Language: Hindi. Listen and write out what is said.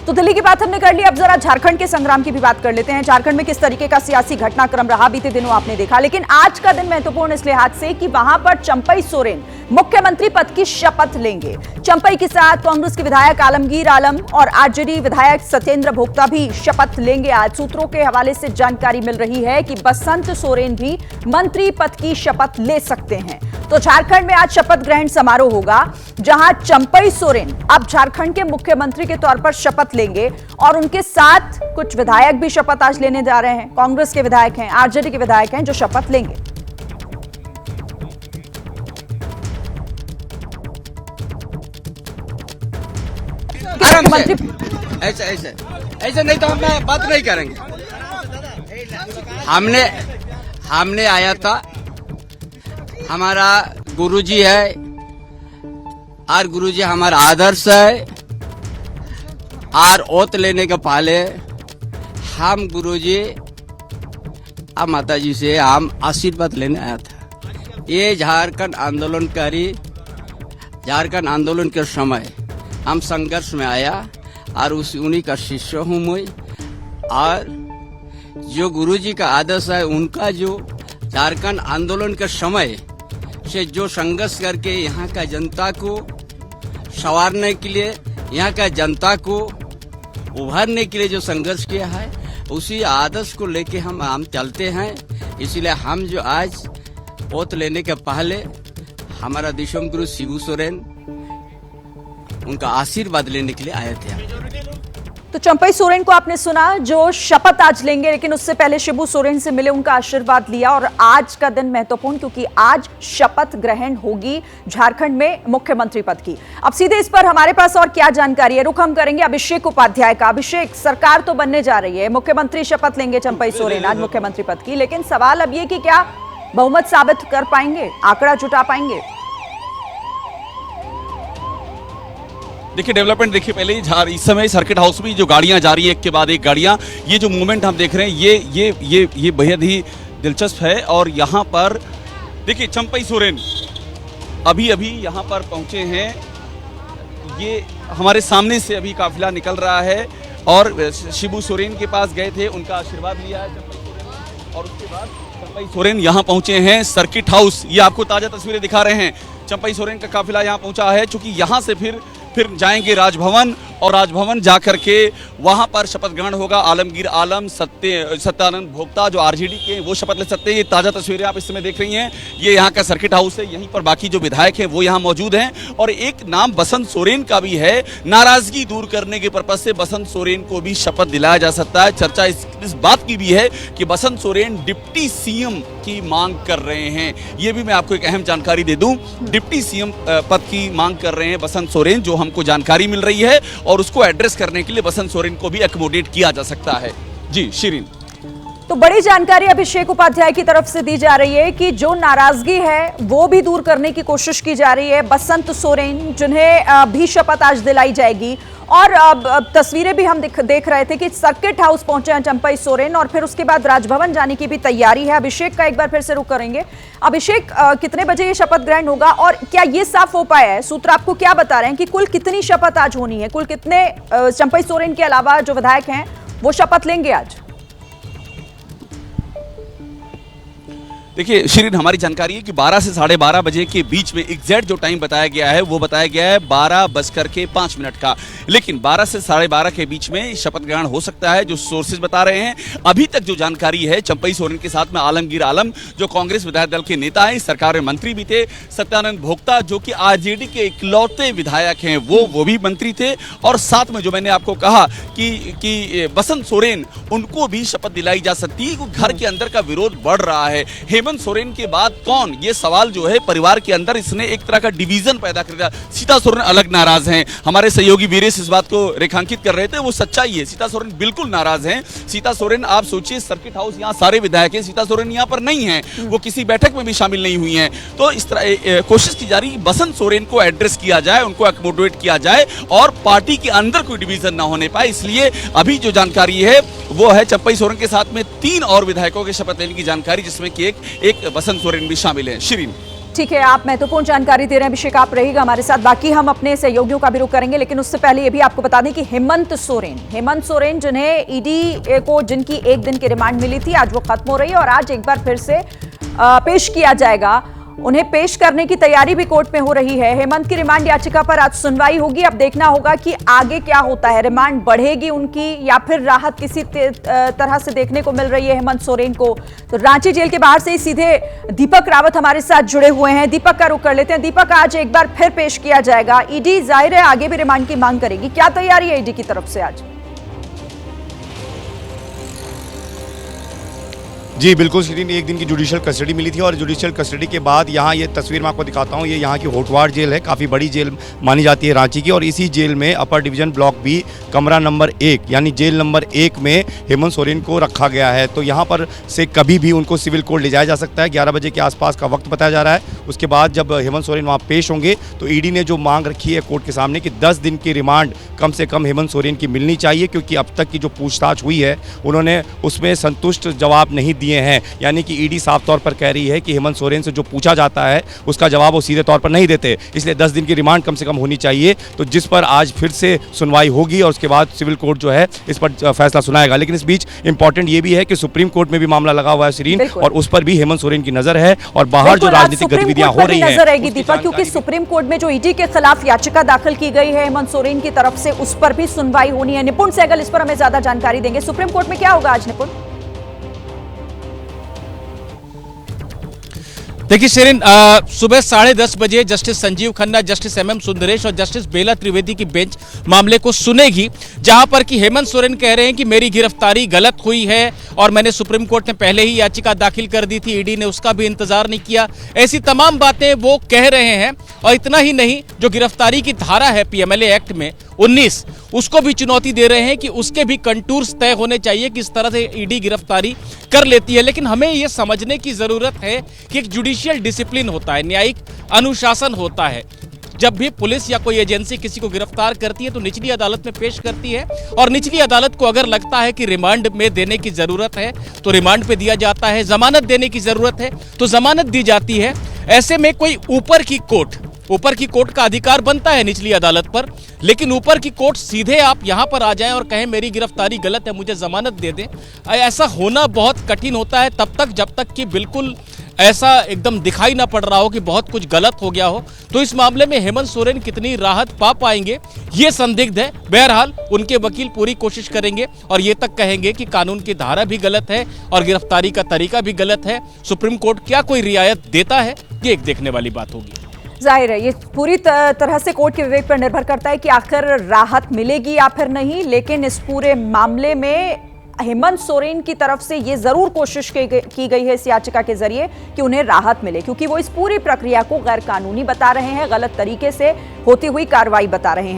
तो दिल्ली की बात हमने कर ली, अब जरा झारखंड के संग्राम की भी बात कर लेते हैं। झारखंड में किस तरीके का सियासी घटनाक्रम रहा बीते दिनों आपने देखा, लेकिन आज का दिन महत्वपूर्ण इस लिहाज से कि वहां पर चंपई सोरेन मुख्यमंत्री पद की शपथ लेंगे। चंपई के साथ कांग्रेस के विधायक आलमगीर आलम और आरजेडी विधायक सत्येंद्र भोक्ता भी शपथ लेंगे। आज सूत्रों के हवाले से जानकारी मिल रही है कि बसंत सोरेन भी मंत्री पद की शपथ ले सकते हैं। तो झारखंड में आज शपथ ग्रहण समारोह होगा, जहां चंपई सोरेन अब झारखंड के मुख्यमंत्री के तौर पर शपथ लेंगे और उनके साथ कुछ विधायक भी शपथ आज लेने जा रहे हैं। कांग्रेस के विधायक हैं, आरजेडी के विधायक हैं जो शपथ लेंगे। ऐसे नहीं तो हम बात नहीं करेंगे। हमने आया था, हमारा गुरुजी है और गुरुजी हमारा आदर्श है और ओत लेने के पहले हम गुरुजी और माताजी से हम आशीर्वाद लेने आया था। ये झारखंड आंदोलन के समय हम संघर्ष में आया और उन्हीं का शिष्य हूँ मैं। और जो गुरुजी का आदर्श है, उनका जो झारखंड आंदोलन के समय से जो संघर्ष करके यहाँ का जनता को संवारने के लिए, यहाँ का जनता को उभारने के लिए जो संघर्ष किया है, उसी आदर्श को लेके हम चलते हैं। इसलिए हम जो आज ओत लेने के पहले हमारा दिशम गुरु शिबू सोरेन उनका आशीर्वाद लेने के लिए आए थे। तो चंपई सोरेन को आपने सुना जो शपथ आज लेंगे, लेकिन उससे पहले शिबू सोरेन से मिले, उनका आशीर्वाद लिया। और आज का दिन महत्वपूर्ण क्योंकि आज शपथ ग्रहण होगी झारखंड में मुख्यमंत्री पद की। अब सीधे इस पर हमारे पास और क्या जानकारी है, रुख हम करेंगे अभिषेक उपाध्याय का। अभिषेक, सरकार तो बनने जा रही है, मुख्यमंत्री शपथ लेंगे चंपई सोरेन आज मुख्यमंत्री पद की, लेकिन सवाल अब ये कि क्या बहुमत साबित कर पाएंगे, आंकड़ा जुटा पाएंगे? देखिए डेवलपमेंट देखिए, पहले इस समय सर्किट हाउस में जो गाड़ियां जा रही है, एक के बाद एक गाड़ियां, ये जो मूवमेंट हम देख रहे हैं ये बेहद ही दिलचस्प है। और यहाँ पर देखिए चंपई सोरेन अभी यहाँ पर पहुंचे हैं। ये हमारे सामने से अभी काफिला निकल रहा है और शिबू सोरेन के पास गए थे, उनका आशीर्वाद लिया है चंपई सोरेन। और उसके बाद चंपई सोरेन यहाँ पहुंचे हैं सर्किट हाउस। ये आपको ताजा तस्वीरें दिखा रहे हैं। चंपई सोरेन का काफिला यहाँ पहुंचा है, चूंकि यहाँ से फिर जाएंगे राजभवन और राजभवन जाकर के वहां पर शपथ ग्रहण होगा। आलमगीर आलम, सत्यानंद भोक्ता जो आरजेडी के, वो शपथ ले सकते हैं। ये ताजा तस्वीरें आप इस समय देख रही हैं, ये यहाँ का सर्किट हाउस है। यहीं पर बाकी जो विधायक हैं वो यहाँ मौजूद हैं और एक नाम बसंत सोरेन का भी है। नाराजगी दूर करने के पर्पज से बसंत सोरेन को भी शपथ दिलाया जा सकता है। चर्चा इस बात की भी है कि बसंत सोरेन डिप्टी सीएम की मांग कर रहे हैं। ये भी मैं आपको एक अहम जानकारी दे दूं, डिप्टी सीएम पद की मांग कर रहे हैं बसंत सोरेन, जो हमको जानकारी मिल रही है। और उसको एड्रेस करने के लिए बसंत सोरेन को भी एकोमोडेट किया जा सकता है। जी शिरीन, तो बड़ी जानकारी अभिषेक उपाध्याय की तरफ से दी जा रही है कि जो नाराजगी है वो भी दूर करने की कोशिश की जा रही है। बसंत सोरेन जिन्हें भी शपथ आज दिलाई जाएगी। और तस्वीरें भी हम देख रहे थे कि सर्किट हाउस पहुंचे हैं चंपई सोरेन और फिर उसके बाद राजभवन जाने की भी तैयारी है। अभिषेक का एक बार फिर से रुख करेंगे। अभिषेक, कितने बजे ये शपथ ग्रहण होगा और क्या ये साफ हो पाया है, सूत्र आपको क्या बता रहे हैं कि कुल कितनी शपथ आज होनी है, कुल कितने चंपई सोरेन के अलावा जो विधायक हैं वो शपथ लेंगे आज? देखिए शिरीन, हमारी जानकारी है कि 12 से 12:30 बजे के बीच में एग्जैक्ट जो टाइम बताया गया है वो बताया गया है 12:05 का, लेकिन 12 से 12:30 के बीच में शपथ ग्रहण हो सकता है, जो सोर्सेज बता रहे हैं। अभी तक जो जानकारी है, चंपई सोरेन के साथ में आलमगीर आलम जो कांग्रेस विधायक दल के नेता हैं, सरकार में मंत्री भी थे, सत्यानंद भोक्ता जो कि आरजेडी के इकलौते विधायक हैं वो भी मंत्री थे। और साथ में जो मैंने आपको कहा कि बसंत सोरेन, उनको भी शपथ दिलाई जा सकती है। घर के अंदर का विरोध बढ़ रहा है। हेमंत सोरेन के बाद कौन, ये सवाल जो है परिवार के अंदर इसने एक तरह का डिवीजन पैदा कर दिया। सीता सोरेन अलग नाराज हैं, हमारे सहयोगी वीरेश इस बात को रेखांकित कर रहे थे, वो सच्चाई है। सीता सोरेन बिल्कुल नाराज हैं। सीता सोरेन, आप सोचिए सर्किट हाउस, यहाँ सारे विधायक हैं, सीता सोरेन यहाँ पर नहीं है, वो किसी बैठक में भी शामिल नहीं हुई हैं। तो इस तरह कोशिश की जा रही है बसंत सोरेन को एड्रेस किया जाए, उनको एकोमोडेट किया जाए और पार्टी के अंदर कोई डिवीजन ना होने पाए। इसलिए अभी जो जानकारी है वो है चंपई सोरेन के साथ में 3 और विधायकों के शपथ लेने की जानकारी, जिसमें कि एक बसंत सोरेन भी शामिल है। शिरीन, ठीक है, आप महत्वपूर्ण जानकारी दे रहे हैं अभिषेक, आप रहिएगा हमारे साथ। बाकी हम अपने सहयोगियों का भी रुख करेंगे, लेकिन उससे पहले ये भी आपको बता दें कि हेमंत सोरेन जिन्हें ईडी को जिनकी 1 दिन की रिमांड मिली थी, आज वो खत्म हो रही है और आज एक बार फिर से पेश किया जाएगा। उन्हें पेश करने की तैयारी भी कोर्ट में हो रही है। हेमंत की रिमांड याचिका पर आज सुनवाई होगी। अब देखना होगा कि आगे क्या होता है, रिमांड बढ़ेगी उनकी या फिर राहत किसी तरह से देखने को मिल रही है हेमंत सोरेन को। तो रांची जेल के बाहर से ही सीधे दीपक रावत हमारे साथ जुड़े हुए हैं। दीपक का रुख कर लेते हैं। दीपक, आज एक बार फिर पेश किया जाएगा। ईडी जाहिर है आगे भी रिमांड की मांग करेगी, क्या तैयारी है ईडी की तरफ से आज? जी बिल्कुल शिरीन, 1 दिन की जुडिशियल कस्टडी मिली थी और जुडिशियल कस्टडी के बाद यहाँ ये तस्वीर मैं आपको दिखाता हूँ, ये यहाँ की होटवार जेल है, काफ़ी बड़ी जेल मानी जाती है रांची की। और इसी जेल में अपर डिवीजन ब्लॉक बी कमरा नंबर 1 यानी जेल नंबर 1 में हेमंत सोरेन को रखा गया है। तो यहाँ पर से कभी भी उनको सिविल कोर्ट ले जाया जा सकता है। 11 बजे के आसपास का वक्त बताया जा रहा है। उसके बाद जब हेमंत सोरेन वहाँ पेश होंगे तो ईडी ने जो मांग रखी है कोर्ट के सामने कि 10 दिन की रिमांड कम से कम हेमंत सोरेन की मिलनी चाहिए, क्योंकि अब तक की जो पूछताछ हुई है उन्होंने उसमें संतुष्ट जवाब नहीं दिए हैं। यानी कि ईडी साफ तौर पर कह रही है कि हेमंत सोरेन से जो पूछा जाता है उसका जवाब वो सीधे तौर पर नहीं देते, इसलिए 10 दिन की रिमांड कम से कम होनी चाहिए। तो जिस पर आज फिर से सुनवाई होगी और उसके बाद सिविल कोर्ट जो है इस पर फैसला सुनाएगा। लेकिन इस बीच इंपॉर्टेंट ये भी है कि सुप्रीम कोर्ट में भी मामला लगा हुआ है शिरीन, और उस पर भी हेमंत सोरेन की नजर है और बाहर जो राजनीतिक गतिविधियां हो रही हैं नजर आएगी दीपक, क्योंकि सुप्रीम कोर्ट में जो ईडी के खिलाफ याचिका दाखिल की गई है हेमंत सोरेन की तरफ से, उस पर भी सुनवाई होनी है। निपुण सहगल इस पर हमें ज्यादा जानकारी देंगे। सुप्रीम कोर्ट में क्या होगा आज निपुण? देखिए शेरिन, सुबह 10:30 बजे justice Sanjiv Khanna, justice MM Sundaresh और जस्टिस बेला त्रिवेदी की बेंच मामले को सुनेगी, जहां पर कि हेमंत सोरेन कह रहे हैं कि मेरी गिरफ्तारी गलत हुई है और मैंने सुप्रीम कोर्ट में पहले ही याचिका दाखिल कर दी थी, ईडी ने उसका भी इंतजार नहीं किया। ऐसी तमाम बातें वो कह रहे हैं। और इतना ही नहीं, जो गिरफ्तारी की धारा है PMLA एक्ट में 19, उसको भी चुनौती दे रहे हैं कि उसके भी कंटूर्स तय होने चाहिए, किस तरह से ईडी गिरफ्तारी कर लेती है। लेकिन हमें यह समझने की जरूरत है कि एक जुडिशियल डिसिप्लिन होता है, न्यायिक अनुशासन होता है। जब भी पुलिस या कोई एजेंसी किसी को गिरफ्तार करती है तो निचली अदालत में पेश करती है, और निचली अदालत को अगर लगता है कि रिमांड में देने की जरूरत है तो रिमांड पे दिया जाता है, जमानत देने की जरूरत है तो जमानत दी जाती है। ऐसे में कोई ऊपर की कोर्ट का अधिकार बनता है निचली अदालत पर, लेकिन ऊपर की कोर्ट सीधे आप यहां पर आ जाएं और कहें मेरी गिरफ्तारी गलत है, मुझे जमानत दे दें, ऐसा होना बहुत कठिन होता है तब तक जब तक कि बिल्कुल ऐसा एकदम दिखाई ना पड़ रहा हो कि बहुत कुछ गलत हो गया हो। तो इस मामले में हेमंत सोरेन कितनी राहत पा पाएंगे ये संदिग्ध है। बहरहाल उनके वकील पूरी कोशिश करेंगे और ये तक कहेंगे कि कानून की धारा भी गलत है और गिरफ्तारी का तरीका भी गलत है। सुप्रीम कोर्ट क्या कोई रियायत देता है, ये एक देखने वाली बात होगी। जाहिर है ये पूरी तरह से कोर्ट के विवेक पर निर्भर करता है कि आखिर राहत मिलेगी या फिर नहीं। लेकिन इस पूरे मामले में हेमंत सोरेन की तरफ से ये जरूर कोशिश की गई है इस याचिका के जरिए कि उन्हें राहत मिले, क्योंकि वो इस पूरी प्रक्रिया को गैर कानूनी बता रहे हैं, गलत तरीके से होती हुई कार्रवाई बता रहे हैं।